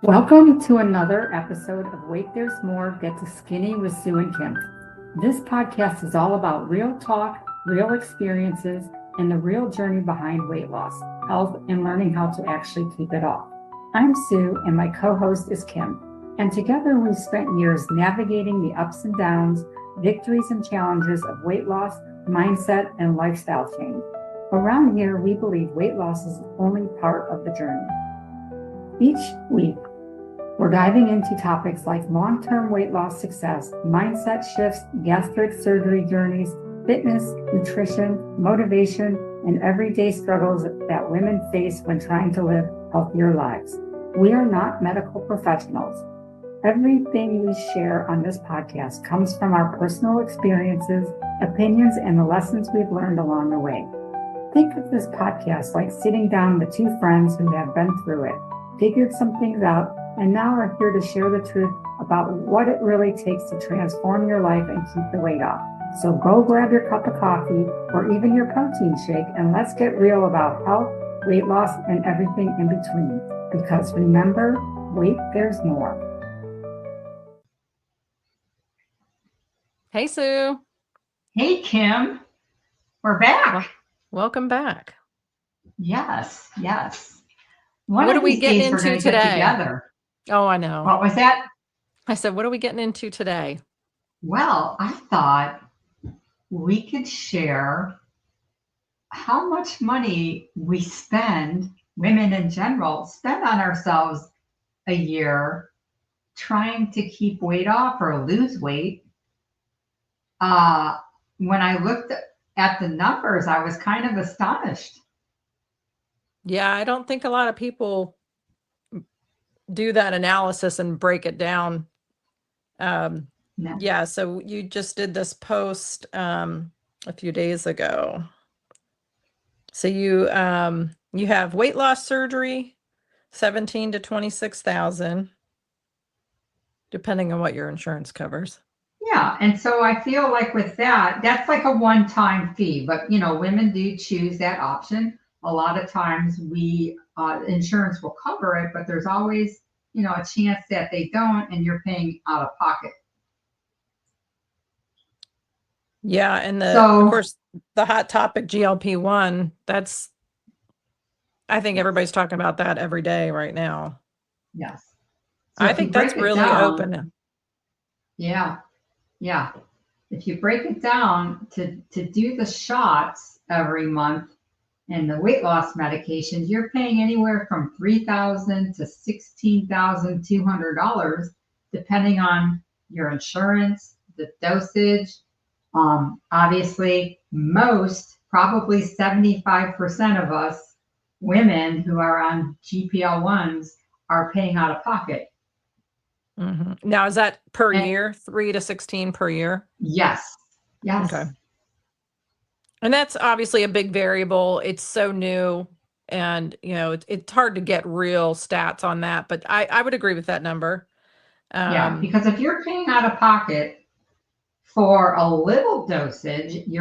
Welcome to another episode of Wait There's More, Get to Skinny with Sue and Kim. This podcast is all about real talk, real experiences, and the real journey behind weight loss, health, and learning how to actually keep it off. I'm Sue, and my co-host is Kim. And together we've spent years navigating the ups and downs, victories and challenges of weight loss, mindset, and lifestyle change. Around here, we believe weight loss is only part of the journey. Each week, we're diving into topics like long-term weight loss success, mindset shifts, gastric surgery journeys, fitness, nutrition, motivation, and everyday struggles that women face when trying to live healthier lives. We are not medical professionals. Everything we share on this podcast comes from our personal experiences, opinions, and the lessons we've learned along the way. Think of this podcast like sitting down with two friends who have been through it, figured some things out, and now are here to share the truth about what it really takes to transform your life and keep the weight off. So go grab your cup of coffee or even your protein shake and let's get real about health, weight loss, and everything in between. Because remember, wait, there's more. Hey, Sue. Hey, Kim. We're back. Welcome back. Yes. What are we getting into today? Together. Oh, I know. What was that? I said, what are we getting into today? Well, I thought we could share how much money we spend, women in general, spend on ourselves a year trying to keep weight off or lose weight. When I looked at the numbers, I was kind of astonished. Yeah, I don't think a lot of people do that analysis and break it down. No. Yeah, so you just did this post a few days ago. So you have weight loss surgery, 17 to 26,000, depending on what your insurance covers. Yeah, and so I feel like with that, that's like a one-time fee, but women do choose that option. A lot of times insurance will cover it, but there's always, a chance that they don't and you're paying out of pocket. Yeah, and of course, the hot topic GLP-1, I think everybody's talking about that every day right now. Yes. So I think that's really open. Yeah. If you break it down to do the shots every month and the weight loss medications, you're paying anywhere from $3,000 to $16,200, depending on your insurance, the dosage. Obviously, probably 75% of us women who are on GLP-1s are paying out of pocket. Mm-hmm. Now, is that per year, 3 to 16 per year? Yes. Okay. And that's obviously a big variable. It's so new and, it's hard to get real stats on that, but I would agree with that number. Yeah, because if you're paying out of pocket for a little dosage, and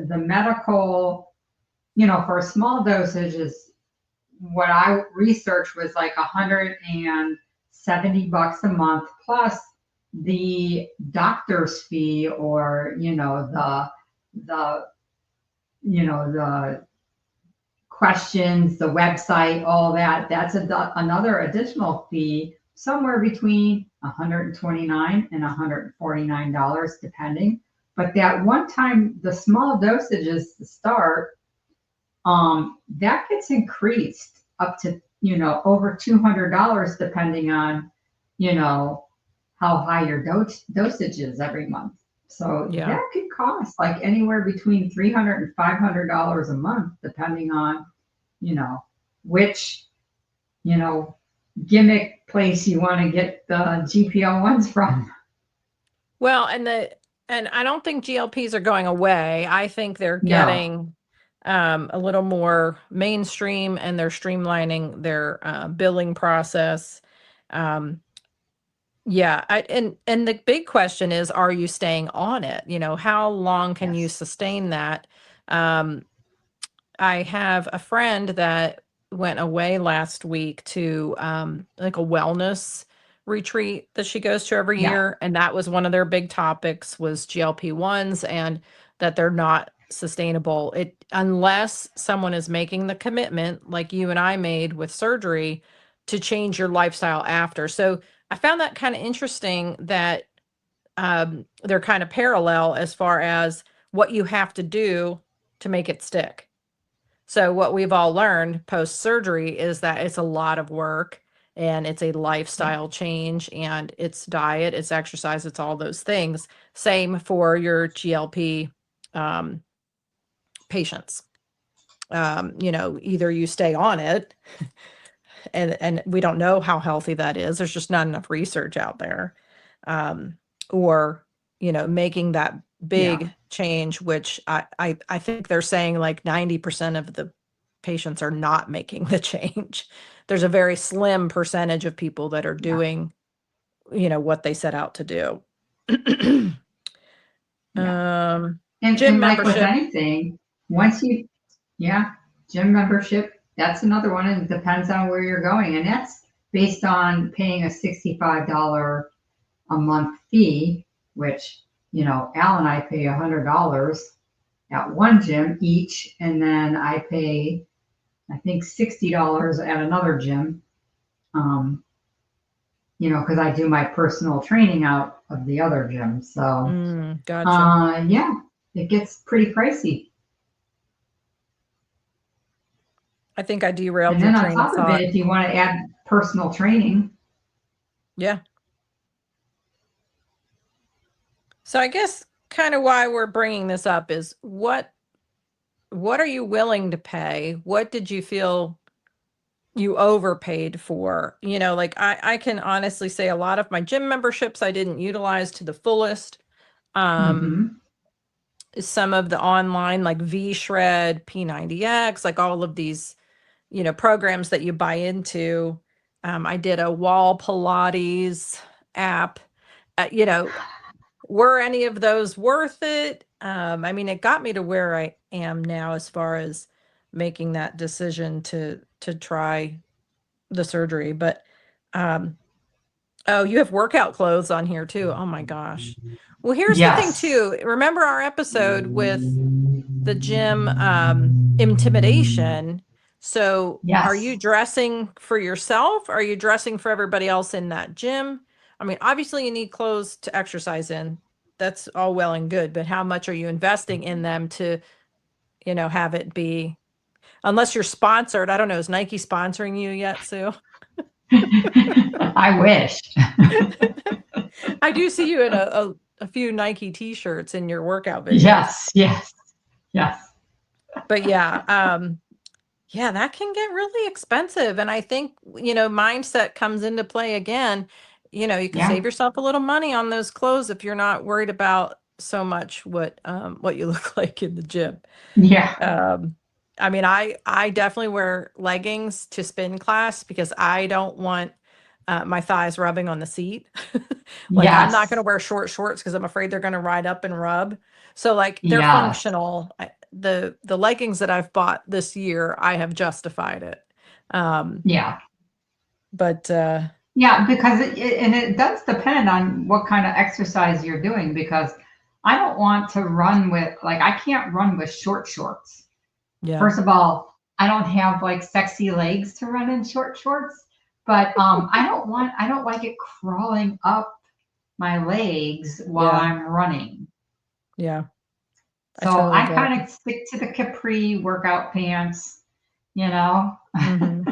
the medical, for a small dosage is what I researched was like $170 a month plus the doctor's fee or the questions, the website, all that. That's another additional fee, somewhere between $129 and $149 depending. But that one time, the small dosages to start, that gets increased up to over $200 depending on how high your dosage is every month. So that could cost like anywhere between $300 and $500 a month depending on which gimmick place you want to get the GLP-1s from. Well, and I don't think GLPs are going away. I think they're getting a little more mainstream and they're streamlining their billing process. And the big question is, are you staying on it? How long can you sustain that? I have a friend that went away last week to like a wellness retreat that she goes to every Yeah. year, and that was one of their big topics was GLP-1s and that they're not sustainable. It unless someone is making the commitment like you and I made with surgery to change your lifestyle after. So I found that kind of interesting that they're kind of parallel as far as what you have to do to make it stick. So what we've all learned post surgery is that it's a lot of work and it's a lifestyle change and it's diet, it's exercise, it's all those things. Same for your GLP patients. Either you stay on it and we don't know how healthy that is. There's just not enough research out there. Or, making that big change, which I think they're saying like 90% of the patients are not making the change. There's a very slim percentage of people that are doing, what they set out to do. And Gym like with membership. anything, gym membership, that's another one. And it depends on where you're going. And that's based on paying a $65 a month fee, which, Al and I pay $100 at one gym each. And then I pay, I think, $60 at another gym. Because I do my personal training out of the other gym. So, Gotcha. It gets pretty pricey. I think I derailed And your then on train of top of thought. it, if you want to add personal training. Yeah. So I guess kind of why we're bringing this up is what are you willing to pay? What did you feel you overpaid for? Like I can honestly say a lot of my gym memberships I didn't utilize to the fullest. Some of the online like V-Shred, P90X, like all of these, programs that you buy into. I did a wall Pilates app. Were any of those worth it? It got me to where I am now as far as making that decision to try the surgery. But oh, you have workout clothes on here too. Oh my gosh. Well, here's the thing too. Remember our episode with the gym intimidation? So are you dressing for yourself? Are you dressing for everybody else in that gym? Obviously you need clothes to exercise in. That's all well and good, but how much are you investing in them to, have it be, unless you're sponsored? I don't know. Is Nike sponsoring you yet, Sue? I wish. I do see you in a few Nike t-shirts in your workout videos. Yes. But yeah, that can get really expensive. And I think, mindset comes into play again. You can save yourself a little money on those clothes if you're not worried about so much what you look like in the gym. Yeah. I definitely wear leggings to spin class because I don't want my thighs rubbing on the seat. I'm not going to wear short shorts because I'm afraid they're going to ride up and rub. So they're functional. The leggings that I've bought this year, I have justified it. But because it does depend on what kind of exercise you're doing, because I don't want to run with, I can't run with short shorts. Yeah. First of all, I don't have sexy legs to run in short shorts, but I don't like it crawling up my legs while I'm running. Yeah. So I kind of stick to the capri workout pants, Mm-hmm.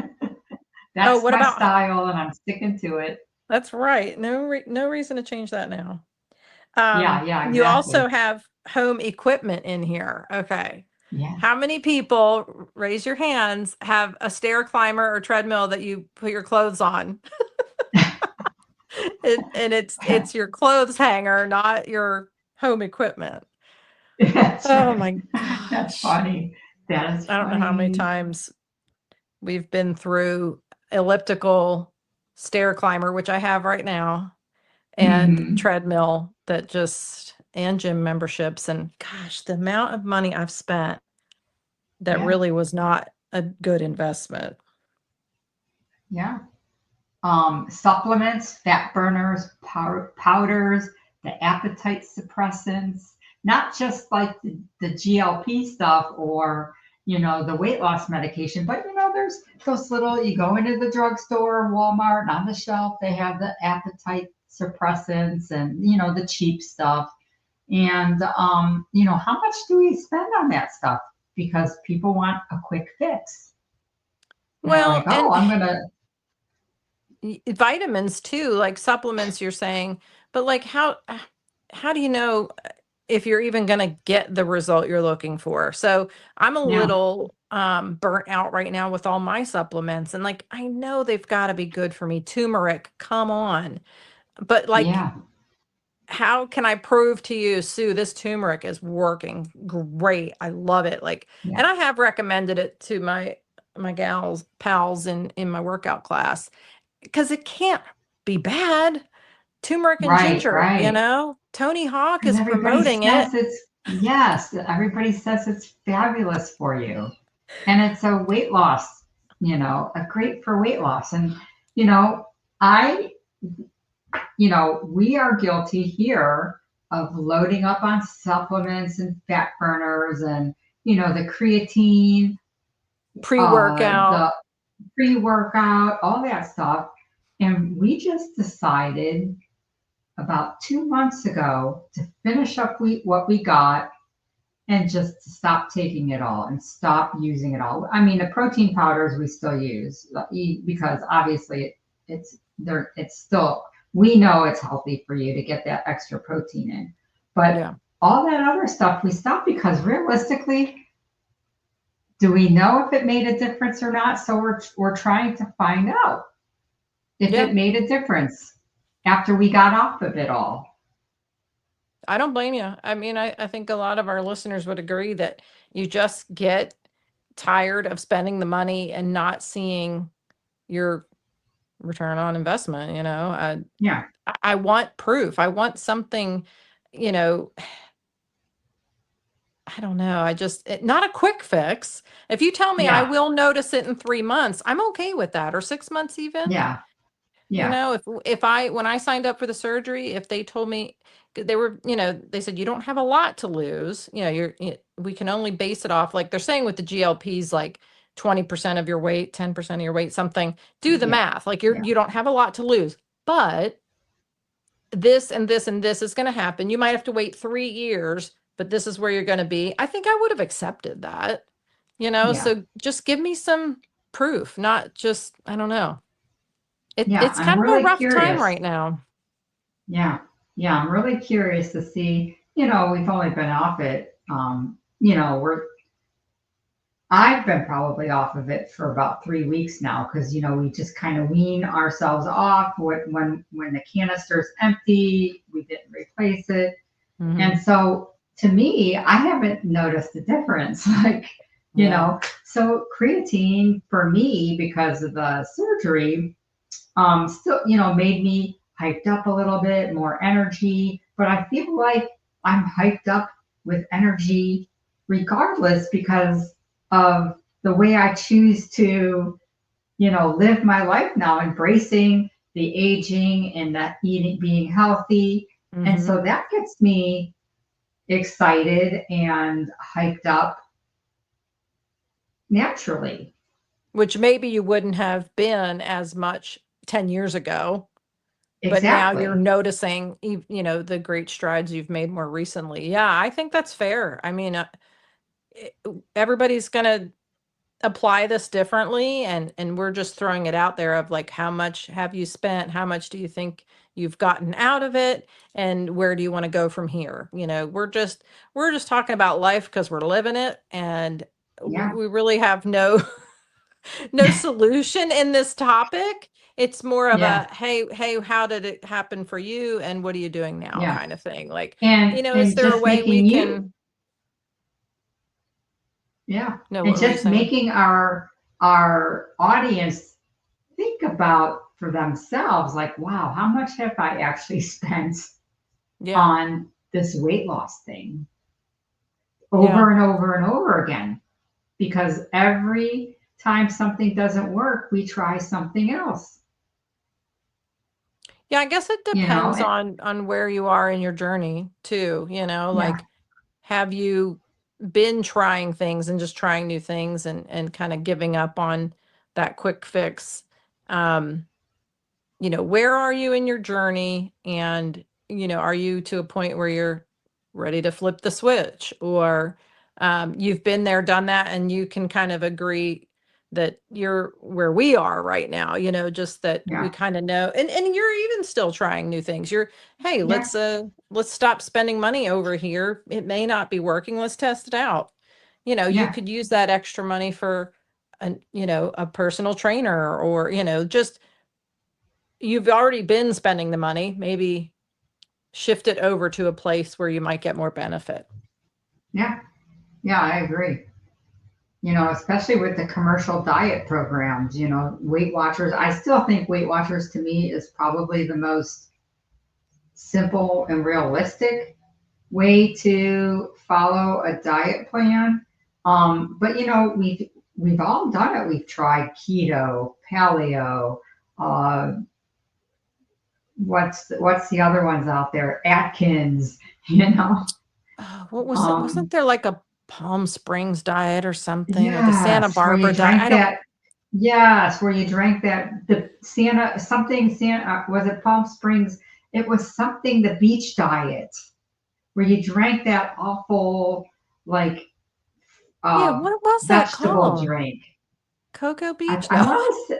That's my style, and I'm sticking to it. That's right. No reason to change that now. Exactly. You also have home equipment in here. Okay. Yeah. How many people, raise your hands, have a stair climber or treadmill that you put your clothes on? and it's your clothes hanger, not your home equipment. Oh my gosh. That's funny. That is funny. I don't know how many times we've been through elliptical stair climber, which I have right now, and treadmill and gym memberships. And gosh, the amount of money I've spent that really was not a good investment. Yeah. Supplements, fat burners, powders, the appetite suppressants, not just like the GLP stuff or, the weight loss medication, but, there's those little, you go into the drugstore, Walmart, and on the shelf, they have the appetite suppressants and, the cheap stuff. And, how much do we spend on that stuff? Because people want a quick fix. And they're like, Well, oh, and I'm going to, vitamins too, like supplements you're saying, but like how do you know if you're even going to get the result you're looking for? So I'm a yeah, little burnt out right now with all my supplements, and like I know they've got to be good for me. Turmeric, come on. But like, yeah, how can I prove to you, Sue, this turmeric is working great? I love it. Like, yeah. and I have recommended it to my gals, pals in my workout class, because it can't be bad. Turmeric and Right, ginger, right. Tony Hawk Because is everybody promoting it. says yes, everybody says it's fabulous for you. And it's a weight loss, a great for weight loss. And, you know, I, we are guilty here of loading up on supplements and fat burners and, the creatine, Pre-workout. the pre workout, all that stuff. And we just decided about 2 months ago to finish up what we got and just to stop taking it all and stop using it all. I mean, the protein powders we still use because obviously it's still, we know it's healthy for you to get that extra protein in. But Yeah. all that other stuff we stopped because realistically, do we know if it made a difference or not? So we're trying to find out if Yeah. it made a difference after we got off of it all. I don't blame you. I mean, I think a lot of our listeners would agree that you just get tired of spending the money and not seeing your return on investment. Yeah. I want proof. I want something, you know, I don't know. Not a quick fix. If you tell me I Yeah. will notice it in 3 months, I'm okay with that, or 6 months even. Yeah. Yeah. When I signed up for the surgery, if they told me they said you don't have a lot to lose, we can only base it off, like they're saying with the GLPs, like 20% of your weight, 10% of your weight, something, do the Yeah. math. Like Yeah. you don't have a lot to lose, but this and this and this is going to happen. You might have to wait 3 years, but this is where you're going to be. I think I would have accepted that, Yeah. so just give me some proof, not just, I don't know. Yeah. It's I'm kind of a really rough time curious. right now. Yeah. Yeah. I'm really curious to see, we've only been off it. I've been probably off of it for about 3 weeks now because, we just kind of wean ourselves off when the canister's empty, we didn't replace it. Hmm. And so to me, I haven't noticed a difference. Like, Yeah. so creatine for me, because of the surgery, still, made me hyped up a little bit, more energy. But I feel like I'm hyped up with energy regardless because of the way I choose to, live my life now, embracing the aging and that eating, being healthy. And Hmm. so that gets me excited and hyped up naturally. Which maybe you wouldn't have been as much 10 years ago, but now you're Exactly. noticing, the great strides you've made more recently. Yeah, I think that's fair. I mean, it- everybody's going to apply this differently, and we're just throwing it out there of like, how much have you spent? How much do you think you've gotten out of it? And where do you want to go from here? We're just talking about life because we're living it, and Yeah. we really have no solution in this topic. It's more of Yeah. a, hey, how did it happen for you, and what are you doing now, Yeah. kind of thing. Like, is And there a just way we making you, can? yeah. No, And what were you just saying? making our audience think about for themselves, like, wow, how much have I actually spent Yeah. on this weight loss thing Yeah. over and over and over again? Because every time something doesn't work, we try something else. Yeah, I guess it You know, depends and, on where you are in your journey too, yeah, like have you been trying things and just trying new things and kind of giving up on that quick fix? Um, where are you in your journey? And, are you to a point where you're ready to flip the switch? Or you've been there, done that, and you can kind of agree that you're where we are right now, just that we yeah, kind of know, and you're even still trying new things. Hey, yeah, let's stop spending money over here. It may not be working. Let's test it out. You yeah, could use that extra money for a personal trainer, or, just you've already been spending the money, maybe shift it over to a place where you might get more benefit. yeah, yeah, I agree. Especially with the commercial diet programs, Weight Watchers. I still think Weight Watchers to me is probably the most simple and realistic way to follow a diet plan. But we've all done it. We've tried keto, paleo. Uh, what's the other ones out there? Atkins. You know. What was it? Um, Wasn't there like a Palm Springs diet or something, or the Santa yes, where you Barbara diet? drank I don't. that. Yes, where you drank that the Santa was it Palm Springs? It was something the beach diet where you drank that awful like Yeah, uh, what was that vegetable called? drink. Cocoa I, Beach? I No, want to say,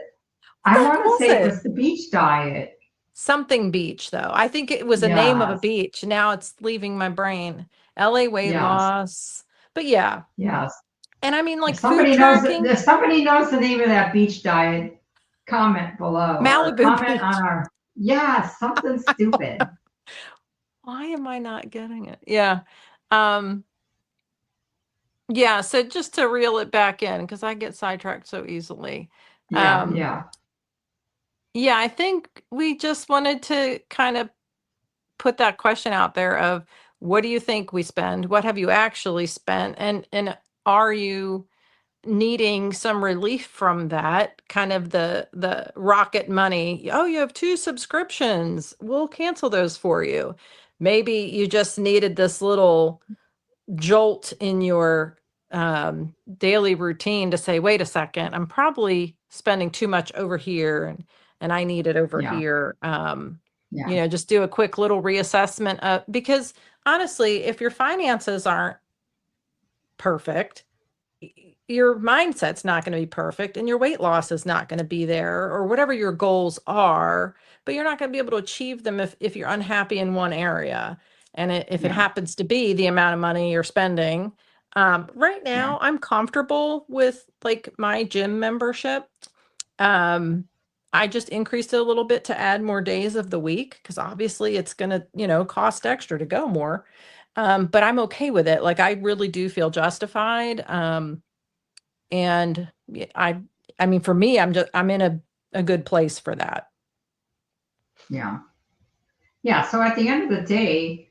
what the I heck want to was say it it? was the beach diet. Something Beach, though. I think it was a name of a Yes, beach. Now it's leaving my brain. LA weight yes, loss. But yeah. yes. And I mean, If like food somebody knows tracking, if somebody knows the name of that beach diet, comment below or Malibu comment on Beach. our something stupid. Why am I not getting it? Yeah. Um, yeah, so just to reel it back in, because I get sidetracked so easily. Yeah, Um, yeah, yeah, I think we just wanted to kind of put that question out there of what do you think we spend? What have you actually spent? And are you needing some relief from that kind of the rocket money? Oh, you have 2 subscriptions, we'll cancel those for you. Maybe you just needed this little jolt in your daily routine to say, wait a second, I'm probably spending too much over here, and I need it over yeah, here. yeah, Just do a quick little reassessment because honestly, if your finances aren't perfect, your mindset's not going to be perfect, and your weight loss is not going to be there, or whatever your goals are, but you're not going to be able to achieve them if you're unhappy in one area. And if it yeah, happens to be the amount of money you're spending, right yeah, now I'm comfortable with like my gym membership. um, I just increased it a little bit to add more days of the week, because obviously it's going to, cost extra to go more. But I'm okay with it. Like, I really do feel justified. And I mean, for me, I'm in a good place for that. yeah. Yeah, so at the end of the day,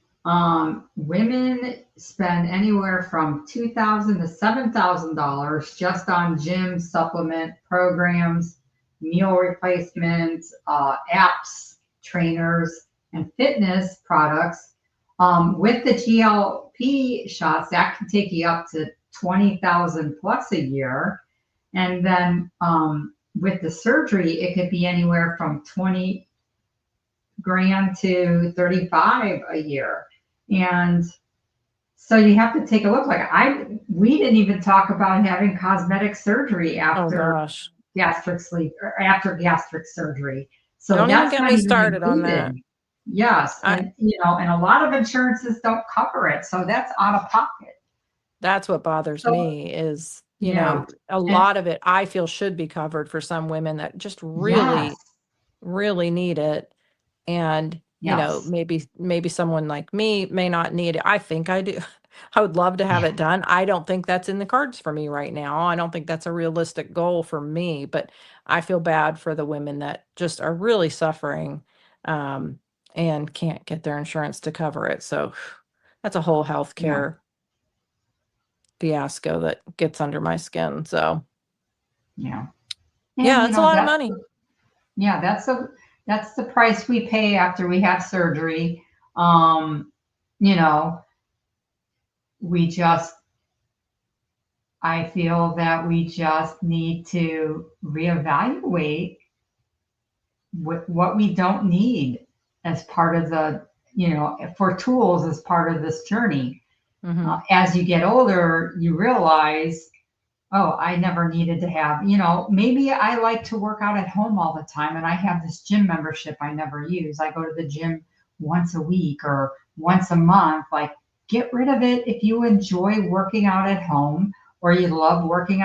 women spend anywhere from $2,000 to $7,000 just on gym supplement programs, meal replacements, apps, trainers, and fitness products. With the GLP shots, that can take you up to 20,000 plus a year, and then with the surgery, it could be anywhere from 20 grand to 35 a year. And so you have to take a look. We didn't even talk about having cosmetic surgery Oh after gosh. gastric sleep or after gastric surgery. So Don't even that's get not me even started on that. included. Yes, I and a lot of insurances don't cover it, so that's out of pocket. That's what bothers So me is, yeah, a and lot of it I feel should be covered for some women that just yes, really, really need it. And, yes, maybe someone like me may not need it. I think I do. I would love to have yeah, it done. I don't think that's in the cards for me right now. I don't think that's a realistic goal for me, but I feel bad for the women that just are really suffering, um, and can't get their insurance to cover it. So that's a whole yeah, healthcare fiasco that gets under my skin. So Yeah. Yeah, And it's a lot of money. yeah, that's the price we pay after we have surgery. Um, you know, we just I feel that we just need to reevaluate what we don't need as part of the, for tools as part of this journey. Mm-hmm. As you get older, you realize, oh, I never needed to have, maybe I like to work out at home all the time and I have this gym membership I never use. I go to the gym once a week or once a month. Like, get rid of it if you enjoy working out at home or you love working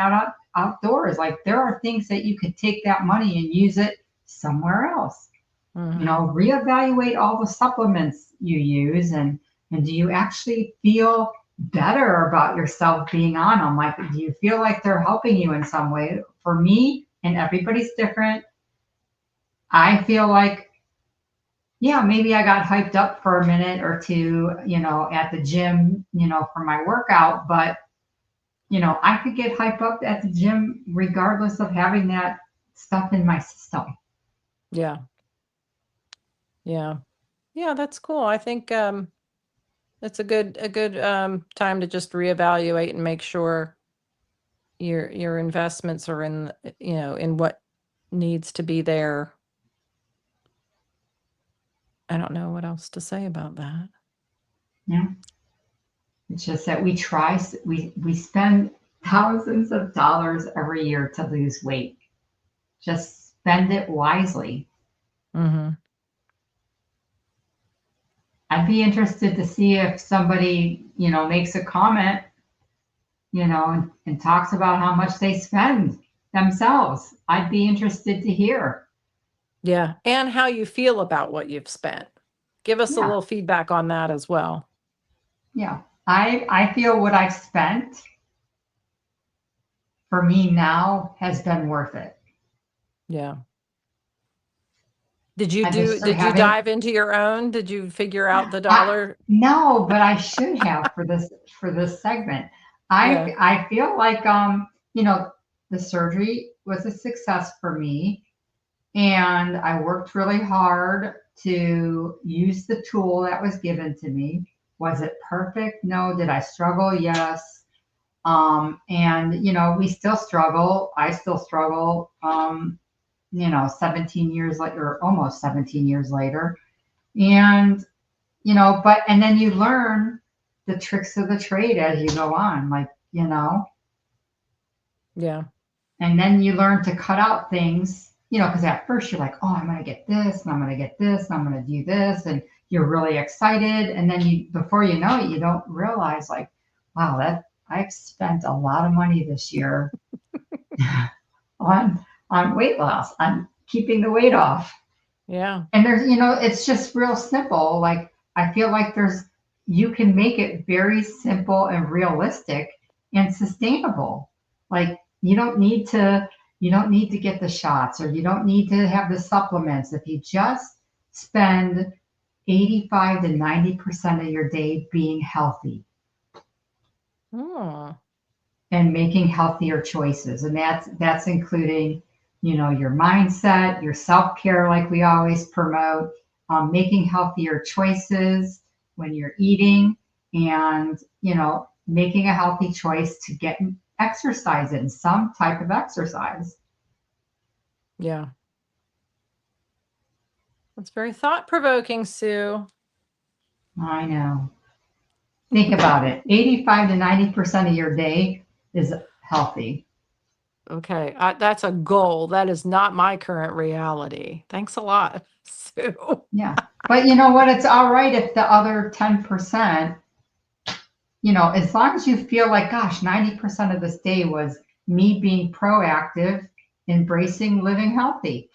outdoors. Like, there are things that you could take that money and use it somewhere else. Mm-hmm. Reevaluate all the supplements you use, and do you actually feel better about yourself being on them? Like, do you feel like they're helping you in some way? For me, and everybody's different, I feel like, yeah, maybe I got hyped up for a minute or two, at the gym, for my workout, but I could get hyped up at the gym regardless of having that stuff in my system. Yeah. Yeah. Yeah, that's cool. I think it's a good time to just reevaluate and make sure your investments are in, in what needs to be there. I don't know what else to say about that. Yeah. It's just that we spend thousands of dollars every year to lose weight. Just spend it wisely. Mm-hmm. I'd be interested to see if somebody, makes a comment, and talks about how much they spend themselves. I'd be interested to hear. Yeah. And how you feel about what you've spent. Give us a Yeah. little feedback on that as well. Yeah. I feel what I've spent for me now has been worth it. Yeah. Did you I just did you haven't. dive into your own? Did you figure out the dollar? No, but I should have for this segment. Yeah. I feel like the surgery was a success for me, and I worked really hard to use the tool that was given to me. Was it perfect? No. Did I struggle? Yes. And we still struggle. I still struggle. 17 years later, or almost 17 years later, and and then you learn the tricks of the trade as you go on, like, Yeah. and then you learn to cut out things, because at first you're like, oh, I'm going to get this and I'm going to get this and I'm going to do this. And you're really excited. And then before you know it, you don't realize, like, wow, I've spent a lot of money this year on weight loss, on keeping the weight off. Yeah. And there's, it's just real simple. Like, I feel like you can make it very simple and realistic and sustainable. Like, you don't need to get the shots, or you don't need to have the supplements. If you just spend 85 to 90% of your day being healthy Oh. and making healthier choices. And that's including, your mindset, your self-care, like we always promote, making healthier choices when you're eating, and, making a healthy choice to get exercise in, some type of exercise. Yeah. That's very thought-provoking, Sue. I know. Think about it. 85 to 90% of your day is healthy. Okay, that's a goal. That is not my current reality. Thanks a lot, Sue. Yeah. But you know what? It's all right if the other 10%, as long as you feel like, gosh, 90% of this day was me being proactive, embracing living healthy.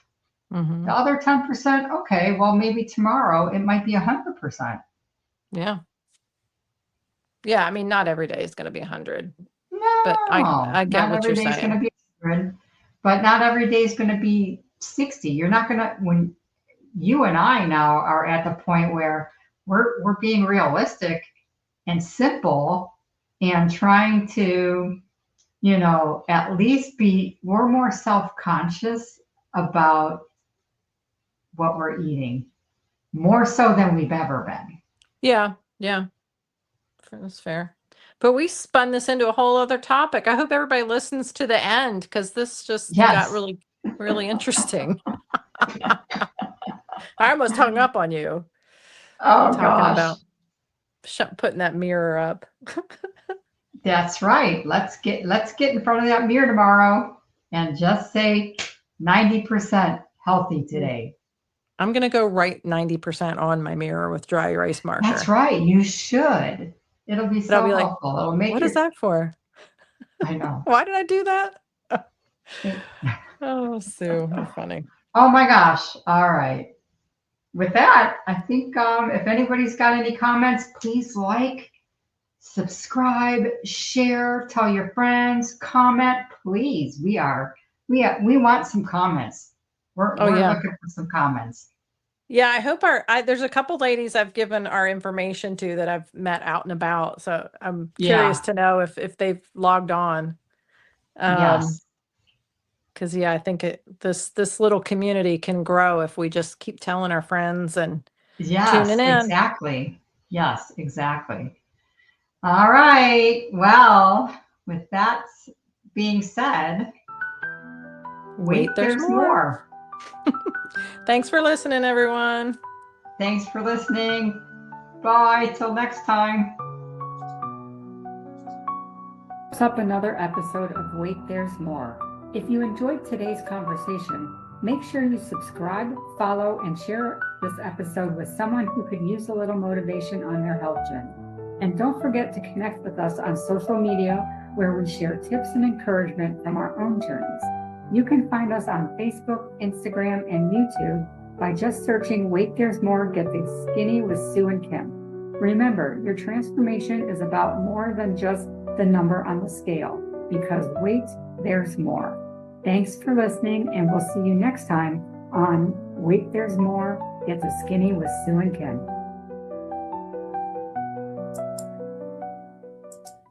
Mm-hmm. The other 10%, okay, well, maybe tomorrow it might be 100%. Yeah. Yeah, I mean, not every day is going to be 100, but No, I get not what every you're day is going to saying. be 100, but not every day is going to be 60. You're not going to, when you and I now are at the point where we're being realistic and simple and trying to at least we're more self-conscious about what we're eating, more so than we've ever been. Yeah. That's fair. But we spun this into a whole other topic. I hope everybody listens to the end because this just got Yes. really, really interesting. I almost hung up on you Oh, talking gosh. about putting that mirror up. That's right. Let's get in front of that mirror tomorrow and just say 90% healthy today. I'm going to go write 90% on my mirror with dry erase marker. That's right. You should. It'll be But I'll so be like, helpful. It'll make what is that for? I know. Why did I do that? Oh, Sue, you're funny. Oh my gosh. All right. With that, I think if anybody's got any comments, please like, subscribe, share, tell your friends, comment, please. We want some comments. We're looking for some comments. Yeah, I hope there's a couple ladies I've given our information to that I've met out and about. So I'm curious to know if they've logged on. Yes. Because I think this little community can grow if we just keep telling our friends and tuning in. Exactly. Yes, exactly. All right. Well, with that being said, wait, there's more. Thanks for listening, everyone. Thanks for listening. Bye. Till next time. Wraps up another episode of Wait, There's More. If you enjoyed today's conversation, make sure you subscribe, follow, and share this episode with someone who could use a little motivation on their health journey. And don't forget to connect with us on social media, where we share tips and encouragement from our own journeys. You can find us on Facebook, Instagram, and YouTube by just searching Wait, There's More, Getting Skinny with Sue and Kim. Remember, your transformation is about more than just the number on the scale, because wait, there's more. Thanks for listening, and we'll see you next time on Wait, There's More, Get Skinny with Sue and Kim.